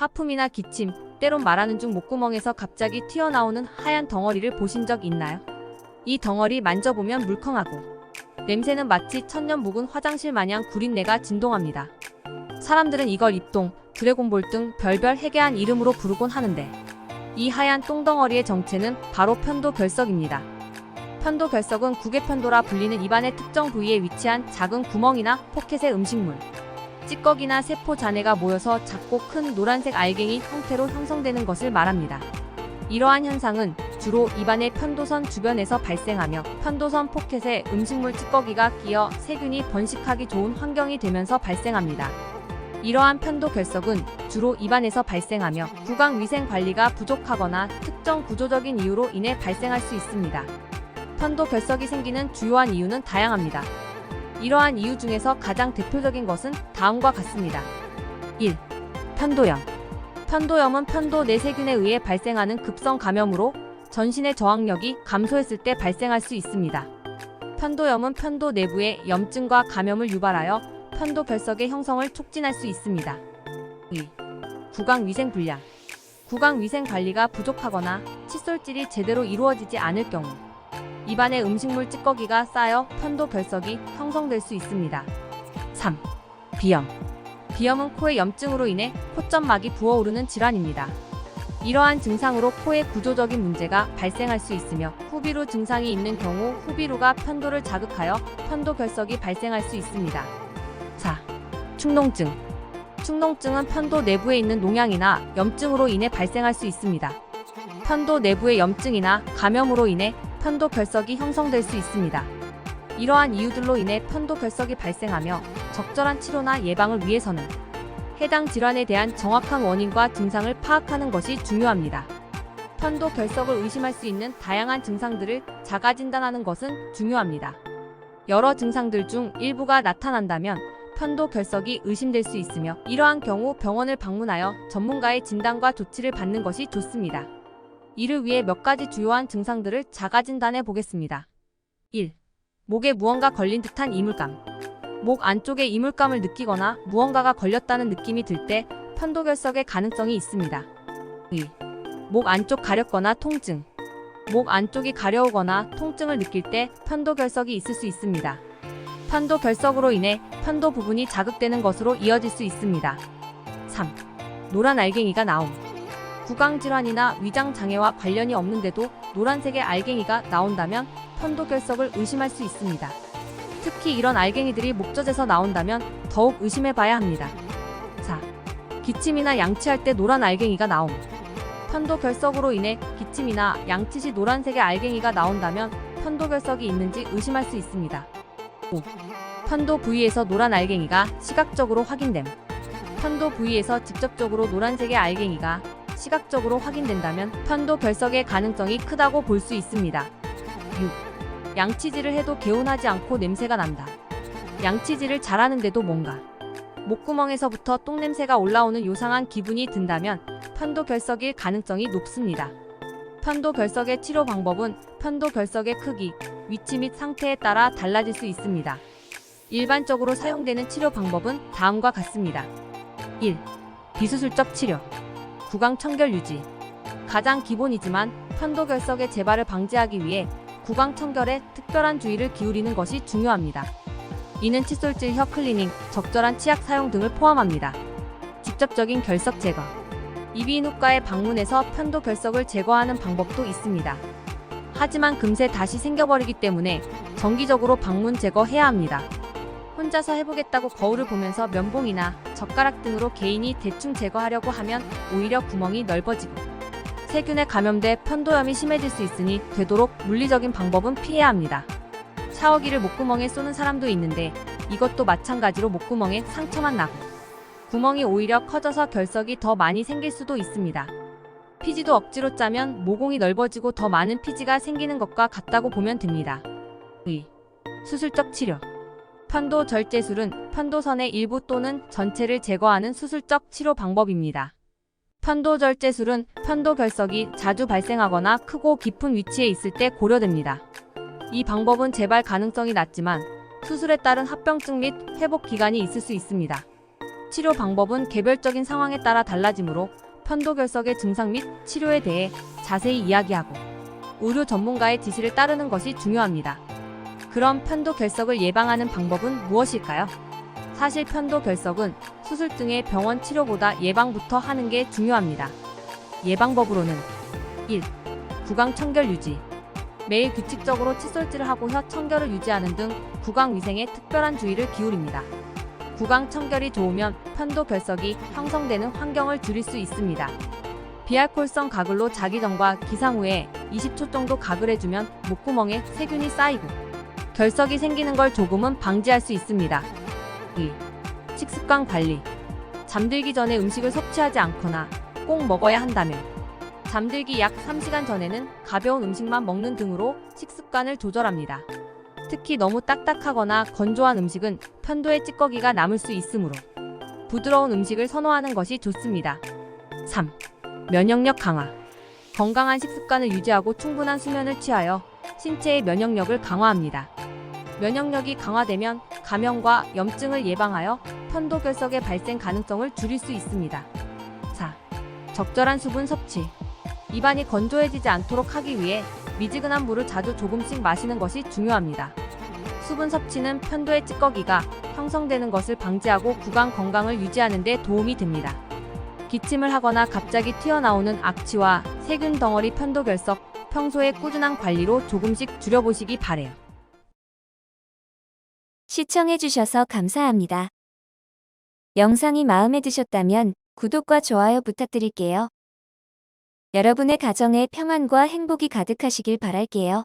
하품이나 기침, 때론 말하는 중 목구멍에서 갑자기 튀어나오는 하얀 덩어리를 보신 적 있나요? 이 덩어리 만져보면 물컹하고 냄새는 마치 천년 묵은 화장실 마냥 구린내가 진동합니다. 사람들은 이걸 입동, 드래곤볼 등 별별 해괴한 이름으로 부르곤 하는데 이 하얀 똥덩어리의 정체는 바로 편도결석입니다. 편도결석은 구개편도라 불리는 입안의 특정 부위에 위치한 작은 구멍이나 포켓의 음식물, 찌꺼기나 세포 잔해가 모여서 작고 큰 노란색 알갱이 형태로 형성되는 것을 말합니다. 이러한 현상은 주로 입안의 편도선 주변에서 발생하며 편도선 포켓에 음식물 찌꺼기가 끼어 세균이 번식하기 좋은 환경이 되면서 발생합니다. 이러한 편도결석은 주로 입안에서 발생하며 구강위생 관리가 부족하거나 특정 구조적인 이유로 인해 발생할 수 있습니다. 편도결석이 생기는 주요한 이유는 다양합니다. 이러한 이유 중에서 가장 대표적인 것은 다음과 같습니다. 1. 편도염. 편도염은 편도 내 세균에 의해 발생하는 급성 감염으로 전신의 저항력이 감소했을 때 발생할 수 있습니다. 편도염은 편도 내부에 염증과 감염을 유발하여 편도결석의 형성을 촉진할 수 있습니다. 2. 구강위생 불량. 구강위생 관리가 부족하거나 칫솔질이 제대로 이루어지지 않을 경우 입안에 음식물 찌꺼기가 쌓여 편도결석이 형성될 수 있습니다. 3. 비염. 비염은 코의 염증으로 인해 콧점막이 부어오르는 질환입니다. 이러한 증상으로 코에 구조적인 문제가 발생할 수 있으며 후비루 증상이 있는 경우 후비루가 편도를 자극하여 편도결석이 발생할 수 있습니다. 4. 축농증. 축농증은 편도 내부에 있는 농양이나 염증으로 인해 발생할 수 있습니다. 편도 내부의 염증이나 감염으로 인해 편도결석이 형성될 수 있습니다. 이러한 이유들로 인해 편도결석이 발생하며 적절한 치료나 예방을 위해서는 해당 질환에 대한 정확한 원인과 증상을 파악하는 것이 중요합니다. 편도결석을 의심할 수 있는 다양한 증상들을 자가진단하는 것은 중요합니다. 여러 증상들 중 일부가 나타난다면 편도결석이 의심될 수 있으며 이러한 경우 병원을 방문하여 전문가의 진단과 조치를 받는 것이 좋습니다. 이를 위해 몇 가지 주요한 증상들을 자가진단해 보겠습니다. 1. 목에 무언가 걸린 듯한 이물감. 목 안쪽에 이물감을 느끼거나 무언가가 걸렸다는 느낌이 들 때 편도결석의 가능성이 있습니다. 2. 목 안쪽 가렵거나 통증. 목 안쪽이 가려우거나 통증을 느낄 때 편도결석이 있을 수 있습니다. 편도결석으로 인해 편도 부분이 자극되는 것으로 이어질 수 있습니다. 3. 노란 알갱이가 나옴. 구강질환이나 위장장애와 관련이 없는데도 노란색의 알갱이가 나온다면 편도결석을 의심할 수 있습니다. 특히 이런 알갱이들이 목젖에서 나온다면 더욱 의심해봐야 합니다. 4. 기침이나 양치할 때 노란 알갱이가 나옴. 편도결석으로 인해 기침이나 양치 시 노란색의 알갱이가 나온다면 편도결석이 있는지 의심할 수 있습니다. 5. 편도 부위에서 노란 알갱이가 시각적으로 확인됨. 편도 부위에서 직접적으로 노란색의 알갱이가 시각적으로 확인된다면 편도결석의 가능성이 크다고 볼 수 있습니다. 6. 양치질을 해도 개운하지 않고 냄새가 난다. 양치질을 잘하는데도 뭔가 목구멍에서부터 똥냄새가 올라오는 요상한 기분이 든다면 편도결석일 가능성이 높습니다. 편도결석의 치료 방법은 편도결석의 크기, 위치 및 상태에 따라 달라질 수 있습니다. 일반적으로 사용되는 치료 방법은 다음과 같습니다. 1. 비수술적 치료. 구강 청결 유지. 가장 기본이지만 편도결석의 재발을 방지하기 위해 구강 청결에 특별한 주의를 기울이는 것이 중요합니다. 이는 칫솔질, 혀 클리닝, 적절한 치약 사용 등을 포함합니다. 직접적인 결석 제거. 이비인후과에 방문해서 편도결석을 제거하는 방법도 있습니다. 하지만 금세 다시 생겨버리기 때문에 정기적으로 방문 제거해야 합니다. 혼자서 해보겠다고 거울을 보면서 면봉이나 젓가락 등으로 개인이 대충 제거하려고 하면 오히려 구멍이 넓어지고 세균에 감염돼 편도염이 심해질 수 있으니 되도록 물리적인 방법은 피해야 합니다. 샤워기를 목구멍에 쏘는 사람도 있는데 이것도 마찬가지로 목구멍에 상처만 나고 구멍이 오히려 커져서 결석이 더 많이 생길 수도 있습니다. 피지도 억지로 짜면 모공이 넓어지고 더 많은 피지가 생기는 것과 같다고 보면 됩니다. 2. 수술적 치료. 편도절제술은 편도선의 일부 또는 전체를 제거하는 수술적 치료 방법입니다. 편도절제술은 편도결석이 자주 발생하거나 크고 깊은 위치에 있을 때 고려됩니다. 이 방법은 재발 가능성이 낮지만 수술에 따른 합병증 및 회복 기간이 있을 수 있습니다. 치료 방법은 개별적인 상황에 따라 달라지므로 편도결석의 증상 및 치료에 대해 자세히 이야기하고 의료 전문가의 지시를 따르는 것이 중요합니다. 그럼 편도결석을 예방하는 방법은 무엇일까요? 사실 편도결석은 수술 등의 병원 치료보다 예방부터 하는 게 중요합니다. 예방법으로는 1. 구강 청결 유지. 매일 규칙적으로 칫솔질을 하고 혀 청결을 유지하는 등 구강 위생에 특별한 주의를 기울입니다. 구강 청결이 좋으면 편도결석이 형성되는 환경을 줄일 수 있습니다. 비알코올성 가글로 자기 전과 기상 후에 20초 정도 가글해주면 목구멍에 세균이 쌓이고 결석이 생기는 걸 조금은 방지할 수 있습니다. 2. 식습관 관리. 잠들기 전에 음식을 섭취하지 않거나 꼭 먹어야 한다면 잠들기 약 3시간 전에는 가벼운 음식만 먹는 등으로 식습관을 조절합니다. 특히 너무 딱딱하거나 건조한 음식은 편도에 찌꺼기가 남을 수 있으므로 부드러운 음식을 선호하는 것이 좋습니다. 3. 면역력 강화. 건강한 식습관을 유지하고 충분한 수면을 취하여 신체의 면역력을 강화합니다. 면역력이 강화되면 감염과 염증을 예방하여 편도결석의 발생 가능성을 줄일 수 있습니다. 4. 적절한 수분 섭취. 입안이 건조해지지 않도록 하기 위해 미지근한 물을 자주 조금씩 마시는 것이 중요합니다. 수분 섭취는 편도의 찌꺼기가 형성되는 것을 방지하고 구강 건강을 유지하는 데 도움이 됩니다. 기침을 하거나 갑자기 튀어나오는 악취와 세균 덩어리 편도결석, 평소에 꾸준한 관리로 조금씩 줄여보시기 바래요. 시청해주셔서 감사합니다. 영상이 마음에 드셨다면 구독과 좋아요 부탁드릴게요. 여러분의 가정에 평안과 행복이 가득하시길 바랄게요.